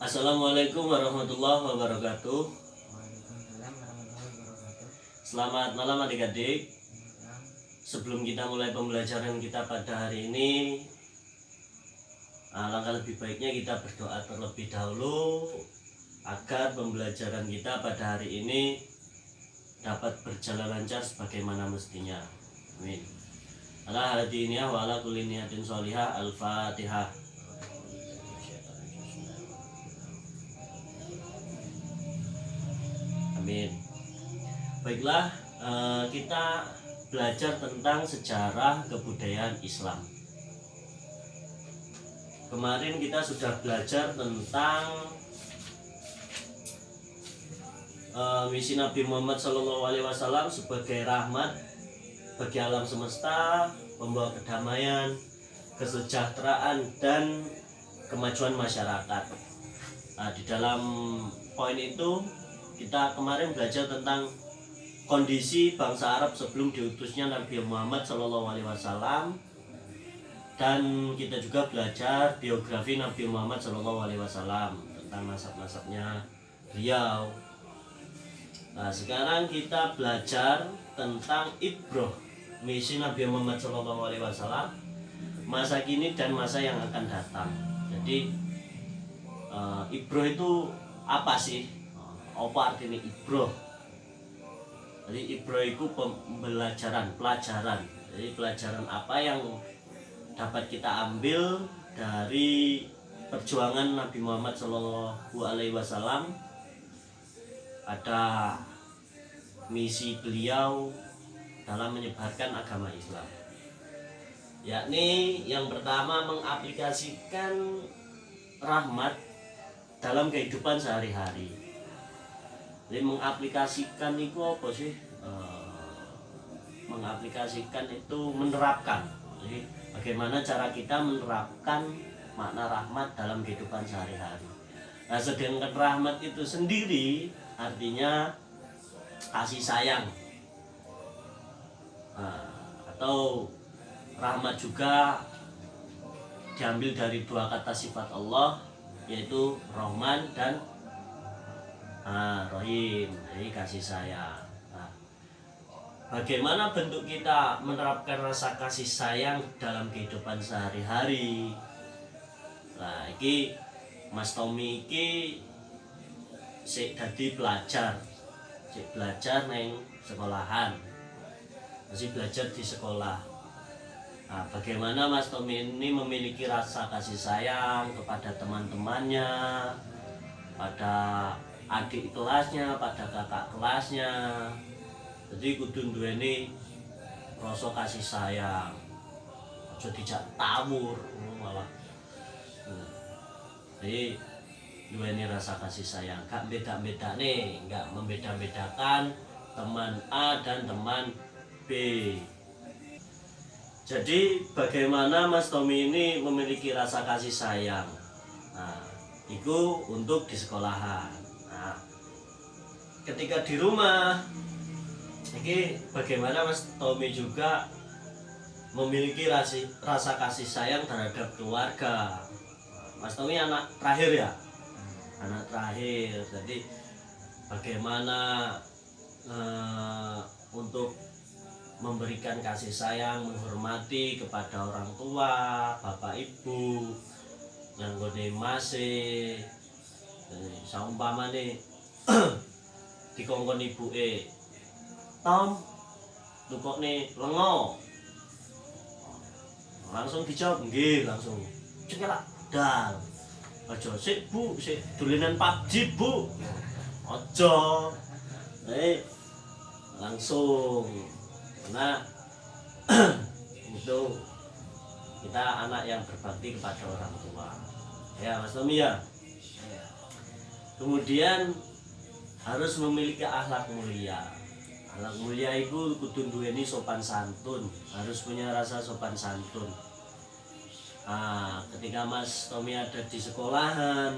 Assalamualaikum warahmatullahi wabarakatuh. Waalaikumsalam warahmatullahi wabarakatuh. Selamat malam adik-adik. Sebelum kita mulai pembelajaran kita pada hari ini, alangkah lebih baiknya kita berdoa terlebih dahulu agar pembelajaran kita pada hari ini dapat berjalan lancar sebagaimana mestinya. Amin. Ala hadiniyah wa ala kulli niyatin sholihah. Al-Fatihah. Amin. Baiklah, kita belajar tentang sejarah kebudayaan Islam. Kemarin kita sudah belajar tentang misi Nabi Muhammad SAW sebagai rahmat bagi alam semesta, pembawa kedamaian, kesejahteraan dan kemajuan masyarakat. Nah, di dalam poin itu kita kemarin belajar tentang kondisi bangsa Arab sebelum diutusnya Nabi Muhammad SAW, dan kita juga belajar biografi Nabi Muhammad SAW tentang nasab-nasabnya beliau. Nah, sekarang kita belajar tentang ibroh misi Nabi Muhammad SAW, masa kini dan masa yang akan datang. Jadi ibroh itu apa sih? Apa artinya ibroh? Jadi ibroh itu pelajaran. Jadi pelajaran apa yang dapat kita ambil dari perjuangan Nabi Muhammad SAW pada misi beliau dalam menyebarkan agama Islam. Yakni yang pertama, mengaplikasikan rahmat dalam kehidupan sehari-hari. Jadi mengaplikasikan itu apa sih? Mengaplikasikan itu menerapkan. Jadi bagaimana cara kita menerapkan makna rahmat dalam kehidupan sehari-hari. Nah, sedangkan rahmat itu sendiri artinya kasih sayang. Nah, atau rahmat juga diambil dari dua kata sifat Allah, yaitu Rahman dan Rohim, jadi kasih sayang. Nah, bagaimana bentuk kita menerapkan rasa kasih sayang dalam kehidupan sehari-hari? Nah, iki Mas Tommy iki sik dadi belajar neng sekolahan, masih belajar di sekolah. Nah, bagaimana Mas Tommy ini memiliki rasa kasih sayang kepada teman-temannya, pada adik kelasnya, pada kakak kelasnya. Jadi kudu duweni rasa kasih sayang, aja dijak tawur malah. Jadi duweni rasa kasih sayang, gak beda-beda nih, gak membeda-bedakan teman A dan teman B. Jadi bagaimana Mas Tommy ini memiliki rasa kasih sayang? Nah, itu untuk di sekolahan. Nah, ketika di rumah, ini bagaimana Mas Tommy juga memiliki rasa kasih sayang terhadap keluarga. Mas Tommy anak terakhir ya, anak terakhir. Jadi bagaimana untuk memberikan kasih sayang, menghormati kepada orang tua, bapak ibu, yang gede masih saumpama nih dikongkon ibu Tom tukok nih lengo, langsung dijawab nggih, langsung cekelak dal. Aja sik Bu, sik dolanan PUBG Bu, aja langsung. Karena itu kita anak yang berbakti kepada orang tua ya Mas Tommy ya. Kemudian harus memiliki akhlak mulia. Akhlak mulia itu kudu duweni sopan santun, harus punya rasa sopan santun. Nah, ketika Mas Tommy ada di sekolahan,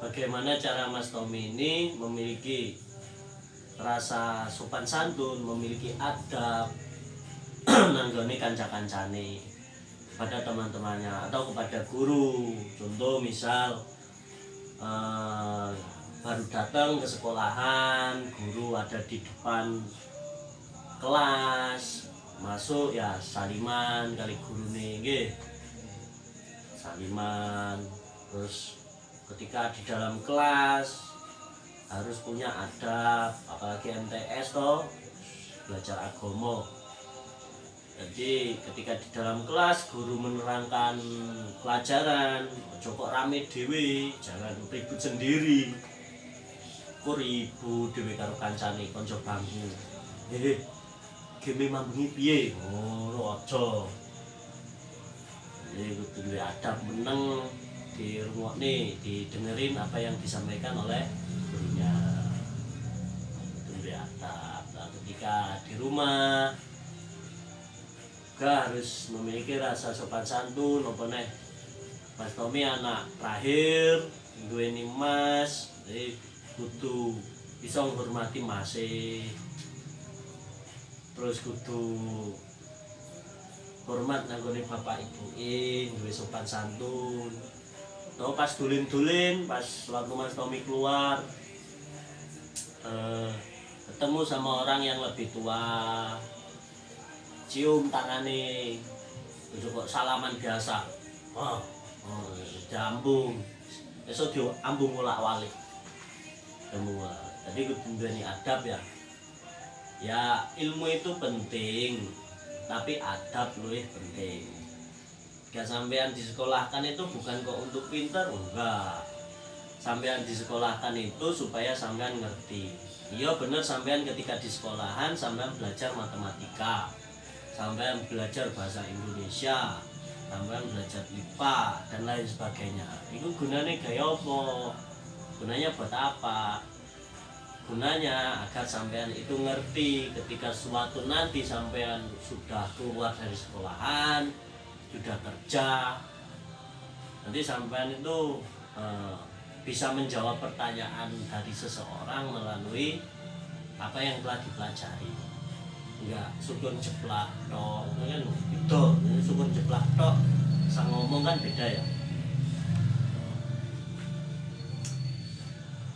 bagaimana cara Mas Tommy ini memiliki rasa sopan santun, memiliki adab nanggone kanca-kancane pada teman-temannya atau kepada guru. Contoh misal eh, baru datang ke sekolahan, guru ada di depan kelas, masuk ya saliman kali guru nih, saliman. Terus ketika di dalam kelas harus punya adab, apalagi MTS toh, belajar agama. Jadi ketika di dalam kelas guru menerangkan pelajaran, ojo kok rame dewe, jangan ribut sendiri. Kok ribut dewe karo kancane kanca bangku. Game mambengi piye? Oh, ojo. Jadi kudu duwe adab meneng, dirungokne, didengerin apa yang disampaikan oleh gurunya. Kudu duwe adab. Nah, ketika di rumah juga harus memiliki rasa sopan santun. Apa nih, Mas Tommy anak terakhir duweni mas, jadi kudu bisa menghormati masih, terus kudu hormat nanggone bapak ibu duwe sopan santun. Tau pas dulin-dulin, pas waktu Mas Tommy keluar ketemu sama orang yang lebih tua, cium tangane, itu kok salaman biasa, diambung, esok diambung ulak-walik, jadi kudu duweni adab ya. Ya ilmu itu penting, tapi adab lebih penting. Gak sampean disekolahkan itu bukan kok untuk pinter, enggak. Sampean disekolahkan itu supaya sampean ngerti. Iya bener, sampean ketika di sekolahan sampean belajar matematika, sampean belajar bahasa Indonesia, sampean belajar IPA dan lain sebagainya. Itu gunanya gaya apa? Gunanya buat apa? Gunanya agar sampean itu ngerti ketika suatu nanti sampean sudah keluar dari sekolahan, sudah kerja, nanti sampean itu bisa menjawab pertanyaan dari seseorang melalui apa yang telah dipelajari. Enggak sukun jeplak tok, kan itu sukun jeplak tok, sang ngomong kan beda ya.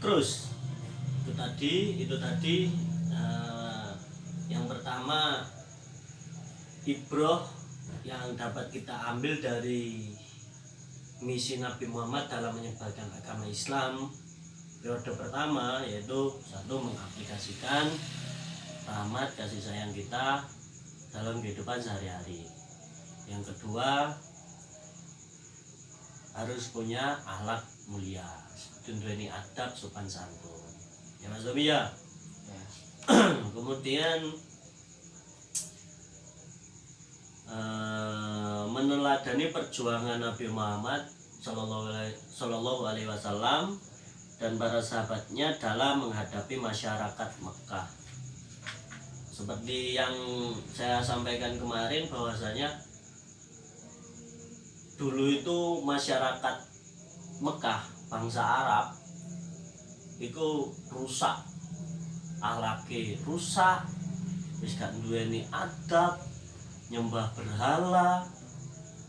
Terus itu tadi yang pertama, ibroh yang dapat kita ambil dari misi Nabi Muhammad dalam menyebarkan agama Islam periode pertama, yaitu satu, mengaplikasikan rahmat kasih sayang kita dalam kehidupan sehari-hari. Yang kedua, harus punya akhlak mulia, duweni adab sopan santun. Ya Mas Tommy ya. Kemudian meneladani perjuangan Nabi Muhammad Sallallahu Alaihi Wasallam dan para sahabatnya dalam menghadapi masyarakat Mekah. Seperti yang saya sampaikan kemarin, bahwasanya dulu itu masyarakat Mekah, bangsa Arab, itu rusak, akhlake rusak, wis gak duweni adab, nyembah berhala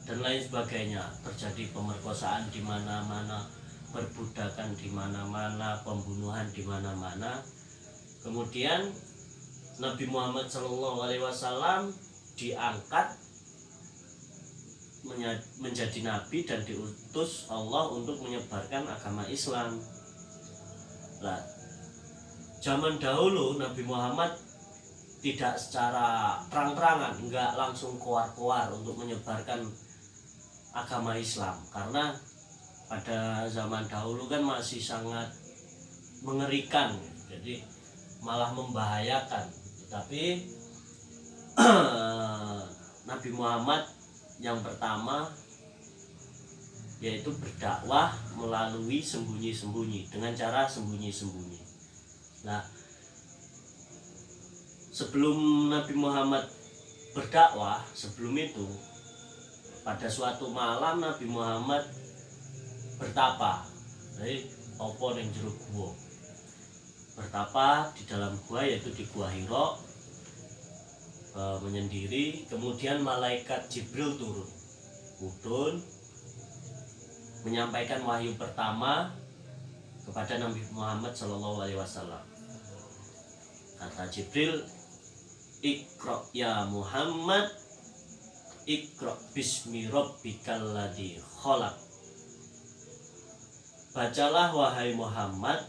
dan lain sebagainya. Terjadi pemerkosaan di mana-mana, perbudakan di mana-mana, pembunuhan di mana-mana. Kemudian Nabi Muhammad SAW diangkat menjadi nabi dan diutus Allah untuk menyebarkan agama Islam. Nah, zaman dahulu Nabi Muhammad tidak secara terang-terangan, enggak langsung keluar-keluar untuk menyebarkan agama Islam, karena pada zaman dahulu kan masih sangat mengerikan, jadi malah membahayakan. Tapi Nabi Muhammad yang pertama yaitu berdakwah melalui sembunyi-sembunyi, dengan cara sembunyi-sembunyi. Nah, sebelum Nabi Muhammad berdakwah, sebelum itu pada suatu malam Nabi Muhammad bertapa. Jadi opo ning jero gua. Bertapa di dalam gua, yaitu di Gua Hira, menyendiri. Kemudian malaikat Jibril turun menyampaikan wahyu pertama kepada Nabi Muhammad Shallallahu Alaihi Wasallam. Kata Jibril, Iqra ya Muhammad, Iqra bismi rabbikal ladzi khalaq. Bacalah wahai Muhammad,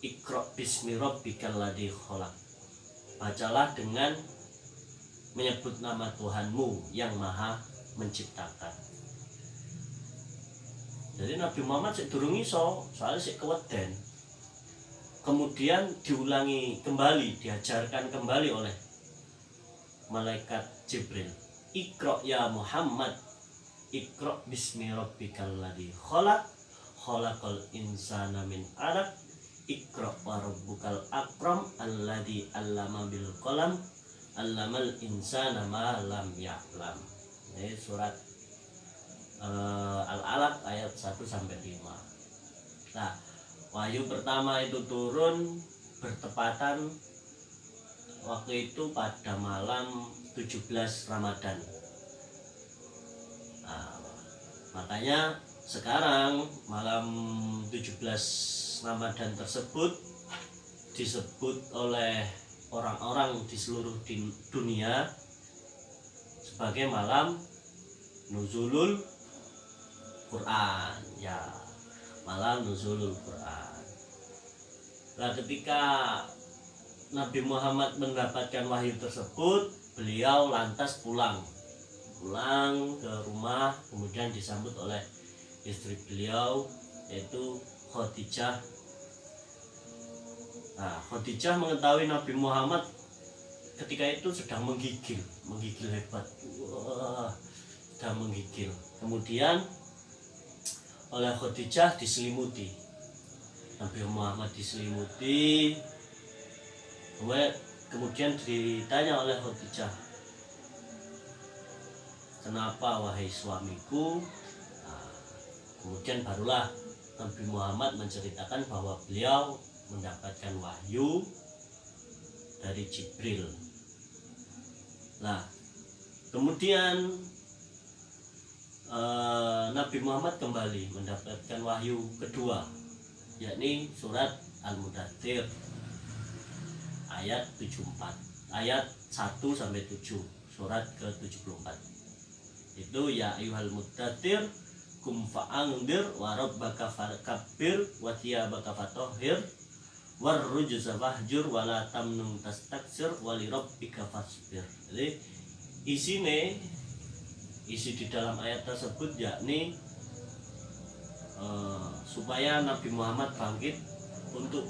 Iqra bismi rabbikal ladzi khalaq. Bacalah dengan menyebut nama Tuhanmu yang Maha menciptakan. Jadi Nabi Muhammad sik durung iso, soalnya sik keweden. Kemudian diulangi kembali, diajarkan kembali oleh malaikat Jibril. Iqra ya Muhammad, Iqra bismi rabbikal ladzi khalaq, khalaqal insana min 'alaq, Iqra wa rabbukal akram alladzi 'allama bil qalam, 'allamal insana ma lam ya'lam. Ini surat Al-Alaq ayat 1 sampai 5. Nah, wahyu pertama itu turun bertepatan waktu itu pada malam 17 Ramadan. Nah, makanya sekarang malam 17 Ramadan tersebut disebut oleh orang-orang di seluruh dunia sebagai malam nuzulul Quran, ya, malam nuzulul Quran. Nah, ketika Nabi Muhammad mendapatkan wahyu tersebut, beliau lantas pulang ke rumah, kemudian disambut oleh istri beliau yaitu Khadijah. Nah, Khadijah mengetahui Nabi Muhammad ketika itu sedang menggigil hebat. Wah, sedang menggigil. Kemudian oleh Khadijah diselimuti. Nabi Muhammad diselimuti. Kemudian ditanya oleh Khadijah, kenapa wahai suamiku? Nah, kemudian barulah Nabi Muhammad menceritakan bahwa beliau mendapatkan wahyu dari Jibril. Nah, kemudian Nabi Muhammad kembali mendapatkan wahyu kedua, yakni surat Al-Mudaththir ayat 74, ayat 1 sampai 7, surat ke-74. Itu ya ayyuhal mudaththir kum fa'andir wa rabbaka fakabbir wa thiyabaka fatahhir war rujza fahjur wa la tamnun tastaksir wa li rabbika fasbir. Jadi isi di dalam ayat tersebut yakni supaya Nabi Muhammad bangkit untuk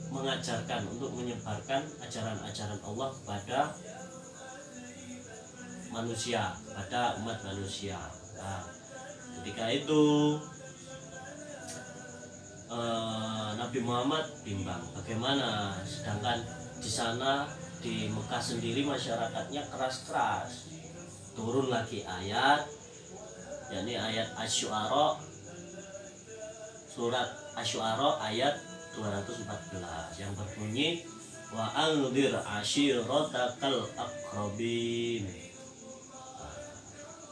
mengajarkan, untuk menyebarkan ajaran-ajaran Allah kepada manusia, kepada umat manusia. Nah, ketika itu Nabi Muhammad bimbang bagaimana, sedangkan di sana di Mekah sendiri masyarakatnya keras-keras. Turun lagi ayat, yakni ayat Asy-Syu'ara, surat Asy-Syu'ara ayat 214 yang berbunyi wa anzir ashiratakal aqrabin.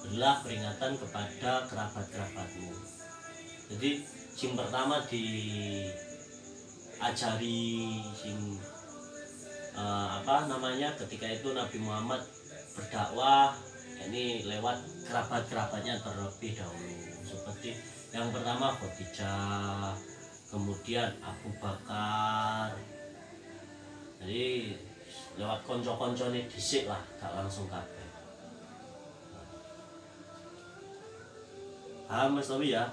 Berilah peringatan kepada kerabat-kerabatmu. Jadi sing pertama diajari ketika itu Nabi Muhammad berdakwah, ini lewat kerabat-kerabatnya terlebih dahulu. Seperti yang pertama Khadijah, kemudian Abu Bakar. Jadi lewat konco-konco ini disik lah, gak langsung kabeh. Paham Mas Tommy ya?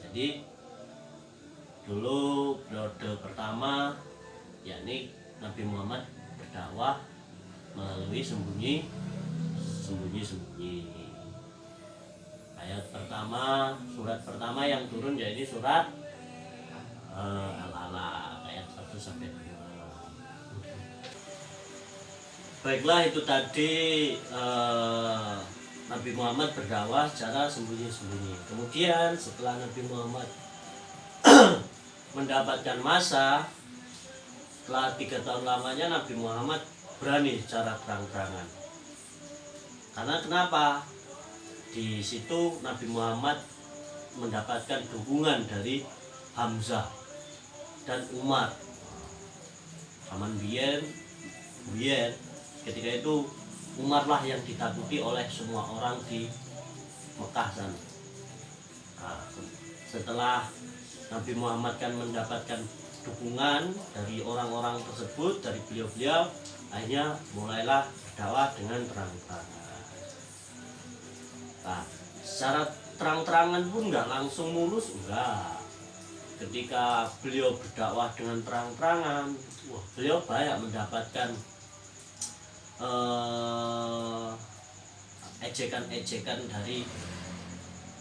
Jadi dulu periode pertama yakni Nabi Muhammad berdakwah melalui sembunyi. Ayat pertama, surat pertama yang turun yaitu surat Al-Alaq ayat 1 sampai 2. Baiklah, itu tadi Nabi Muhammad berdakwah secara sembunyi-sembunyi. Kemudian setelah Nabi Muhammad mendapatkan masa, setelah 3 tahun lamanya Nabi Muhammad berani secara terang-terangan. Karena kenapa? Di situ Nabi Muhammad mendapatkan dukungan dari Hamzah dan Umar. Zaman biyen ketika itu Umar lah yang ditakuti oleh semua orang di Mekah sana. Nah, setelah Nabi Muhammad kan mendapatkan dukungan dari orang-orang tersebut, dari beliau-beliau, akhirnya mulailah berdakwah dengan terang-terangan. Nah, secara terang-terangan pun nggak langsung mulus, enggak. Ketika beliau berdakwah dengan terang-terangan, beliau banyak mendapatkan ejekan-ejekan dari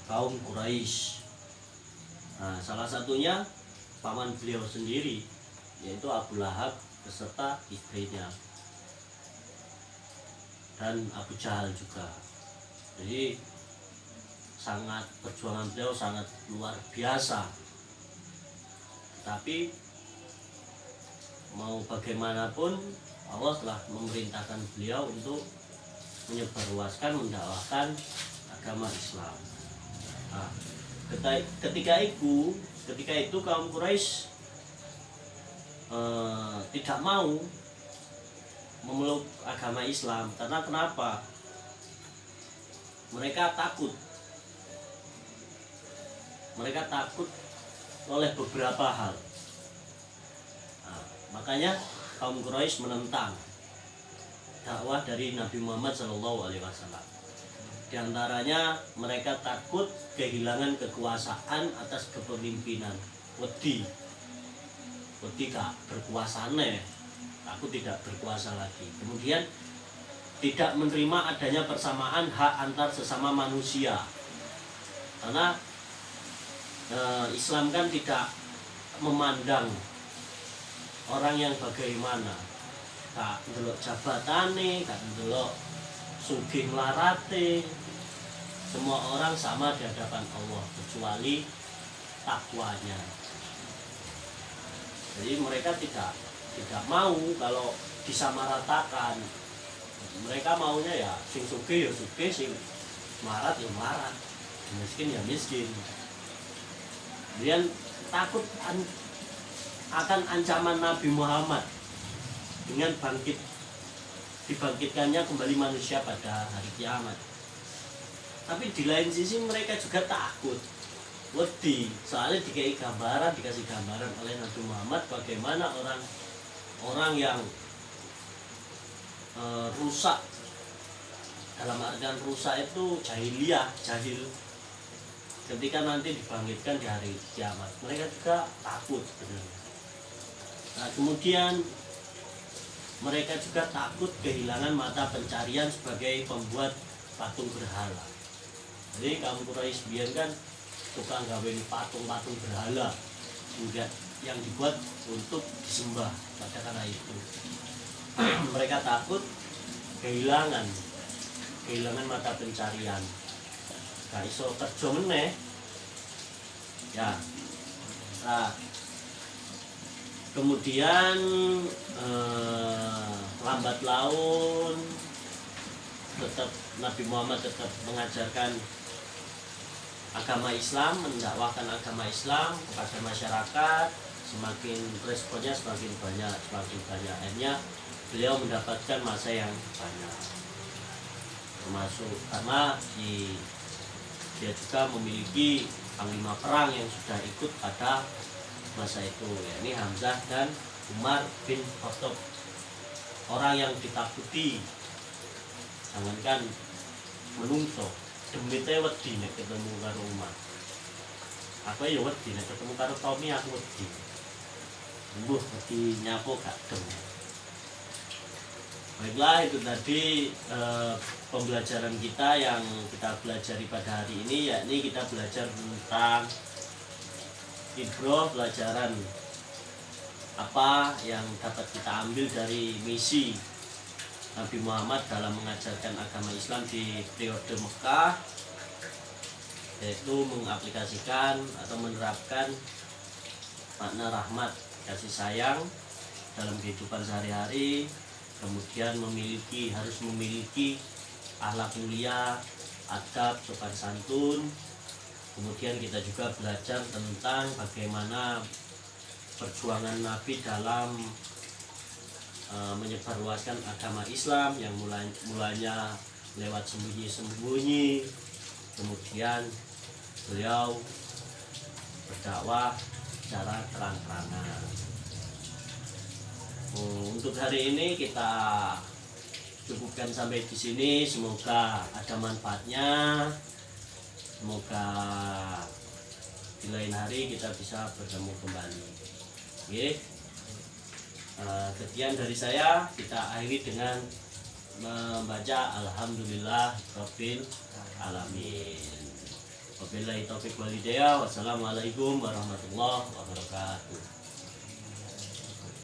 kaum Quraisy. Nah, salah satunya paman beliau sendiri, yaitu Abu Lahab beserta istrinya dan Abu Jahal juga. Jadi perjuangan beliau sangat luar biasa. Tapi mau bagaimanapun Allah telah memerintahkan beliau untuk menyebarluaskan, mendakwahkan agama Islam. Nah, ketika itu kaum Quraisy tidak mau memeluk agama Islam. Karena kenapa? Mereka takut oleh beberapa hal. Nah, makanya kaum Quraisy menentang dakwah dari Nabi Muhammad SAW. Di antaranya mereka takut kehilangan kekuasaan atas kepemimpinan. Wedi gak berkuasane, aku tidak berkuasa lagi. Kemudian tidak menerima adanya persamaan hak antar sesama manusia. Karena Islam kan tidak memandang orang yang bagaimana, gak ndelok jabatane, gak ndelok sugih larate. Semua orang sama di hadapan Allah kecuali takwanya. Jadi mereka tidak mau kalau disamaratakan. Mereka maunya ya sing sugih ya sugih, sing marat ya marat, miskin ya miskin. Kemudian takut akan ancaman Nabi Muhammad dengan dibangkitkannya kembali manusia pada hari kiamat. Tapi di lain sisi mereka juga takut, wedi, soalnya dikasih gambaran oleh Nabi Muhammad bagaimana orang yang rusak. Dalam artian rusak itu jahil. Ketika nanti dibangkitkan di hari kiamat, mereka juga takut sebenarnya. Nah, kemudian mereka juga takut kehilangan mata pencarian sebagai pembuat patung berhala. Jadi kaum Quraisy biyen kan tukang gawe patung-patung berhala juga yang dibuat untuk disembah. Pada karena itu mereka takut kehilangan mata pencarian. Gak iso kerja meneh. Ya. Nah, kemudian lambat laun tetap Nabi Muhammad tetap mengajarkan agama Islam, mendakwahkan agama Islam kepada masyarakat. Semakin responnya semakin banyak. Akhirnya beliau mendapatkan masa yang banyak, termasuk karena dia juga memiliki panglima perang yang sudah ikut pada masa itu, yakni Hamzah dan Umar bin Khattab, orang yang ditakuti. Jangankan menungso, demite wedi nek ketemu karo Umar. Aku ya wedi nek ketemu karo Tommy, aku wedi. Mbuh wedi nyapo gak dem. Baiklah, itu tadi pembelajaran kita yang kita pelajari pada hari ini, yakni kita belajar tentang pelajaran apa yang dapat kita ambil dari misi Nabi Muhammad dalam mengajarkan agama Islam di periode Mekah, yaitu mengaplikasikan atau menerapkan makna rahmat, kasih sayang dalam kehidupan sehari-hari. Kemudian harus memiliki akhlak mulia, adab, sopan santun. Kemudian kita juga belajar tentang bagaimana perjuangan Nabi dalam menyebarluaskan agama Islam yang mulanya lewat sembunyi-sembunyi, kemudian beliau berdakwah secara terang-terangan. Untuk hari ini kita cukupkan sampai di sini. Semoga ada manfaatnya. Semoga di lain hari kita bisa bertemu kembali. Oke. Sekian dari saya, kita akhiri dengan membaca Alhamdulillah Rabbil Alamin. Wabillahi taufiq wal hidayah. Wassalamualaikum warahmatullahi wabarakatuh.